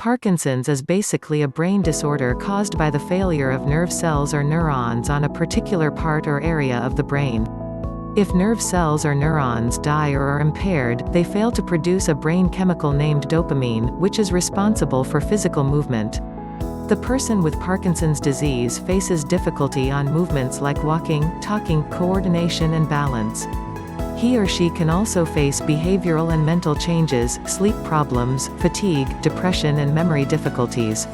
Parkinson's is basically a brain disorder caused by the failure of nerve cells or neurons on a particular part or area of the brain. If nerve cells or neurons die or are impaired, they fail to produce a brain chemical named dopamine, which is responsible for physical movement. The person with Parkinson's disease faces difficulty on movements like walking, talking, coordination and balance. He or she can also face behavioral and mental changes, sleep problems, fatigue, depression and memory difficulties.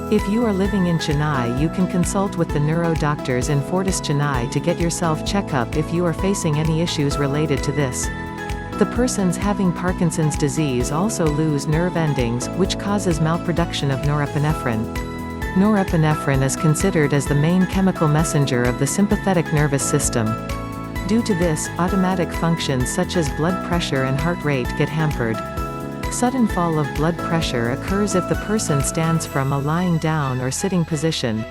If you are living in Chennai, you can consult with the neuro doctors in FORTIS Chennai to get yourself checkup if you are facing any issues related to this. The persons having Parkinson's disease also lose nerve endings, which causes malproduction of norepinephrine. Norepinephrine is considered as the main chemical messenger of the sympathetic nervous system. Due to this, automatic functions such as blood pressure and heart rate get hampered. Sudden fall of blood pressure occurs if the person stands from a lying down or sitting position.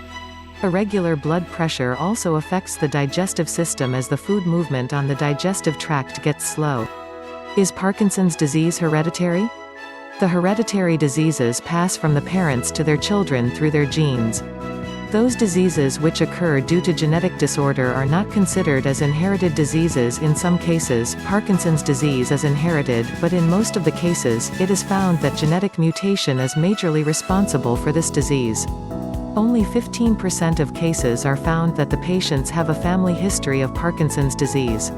Irregular blood pressure also affects the digestive system as the food movement on the digestive tract gets slow. Is Parkinson's disease hereditary? The hereditary diseases pass from the parents to their children through their genes. Those diseases which occur due to genetic disorder are not considered as inherited diseases. In some cases, Parkinson's disease is inherited, but in most of the cases, it is found that genetic mutation is majorly responsible for this disease. Only 15% of cases are found that the patients have a family history of Parkinson's disease.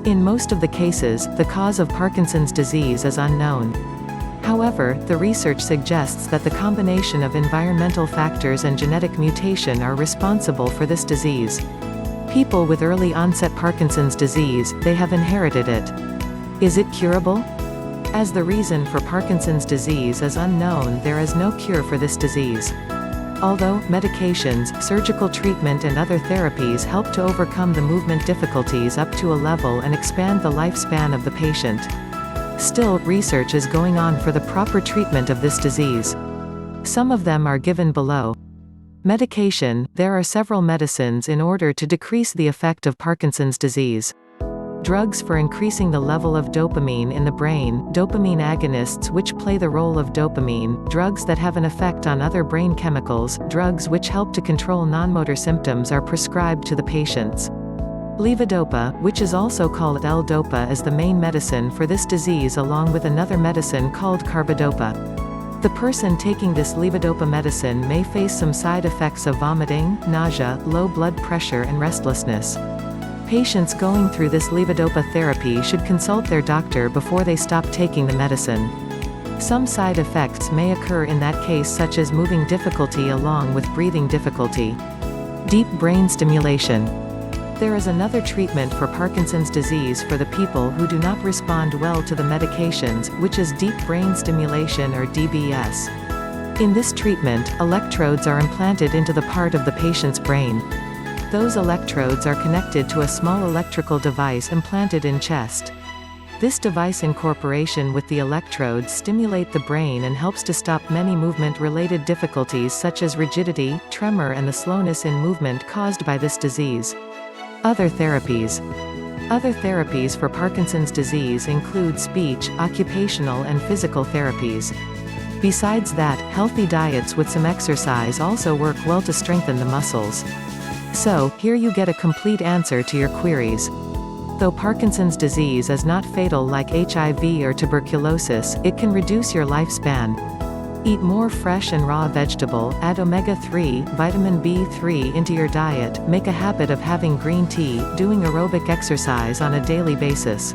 In most of the cases, the cause of Parkinson's disease is unknown. However, the research suggests that the combination of environmental factors and genetic mutation are responsible for this disease. People with early onset Parkinson's disease, they have inherited it. Is it curable? As the reason for Parkinson's disease is unknown, there is no cure for this disease. Although medications, surgical treatment and other therapies help to overcome the movement difficulties up to a level and expand the lifespan of the patient. Still, research is going on for the proper treatment of this disease. Some of them are given below. Medication: there are several medicines in order to decrease the effect of Parkinson's disease. Drugs for increasing the level of dopamine in the brain, dopamine agonists which play the role of dopamine, drugs that have an effect on other brain chemicals, drugs which help to control non-motor symptoms are prescribed to the patients. Levodopa, which is also called L-Dopa, is the main medicine for this disease along with another medicine called carbidopa. The person taking this levodopa medicine may face some side effects of vomiting, nausea, low blood pressure and restlessness. Patients going through this levodopa therapy should consult their doctor before they stop taking the medicine. Some side effects may occur in that case, such as moving difficulty along with breathing difficulty. Deep brain stimulation. There is another treatment for Parkinson's disease for the people who do not respond well to the medications, which is deep brain stimulation or DBS. In this treatment, electrodes are implanted into the part of the patient's brain. Those electrodes are connected to a small electrical device implanted in chest. This device incorporation with the electrodes stimulate the brain and helps to stop many movement-related difficulties such as rigidity, tremor and the slowness in movement caused by this disease. Other therapies. Other therapies for Parkinson's disease include speech, occupational and physical therapies. Besides that, healthy diets with some exercise also work well to strengthen the muscles. So, here you get a complete answer to your queries. Though Parkinson's disease is not fatal like HIV or tuberculosis, it can reduce your lifespan. Eat more fresh and raw vegetable, add omega-3, vitamin B3 into your diet, make a habit of having green tea, doing aerobic exercise on a daily basis.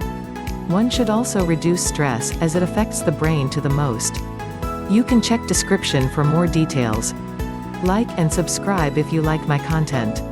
One should also reduce stress, as it affects the brain to the most. You can check description for more details. Like and subscribe if you like my content.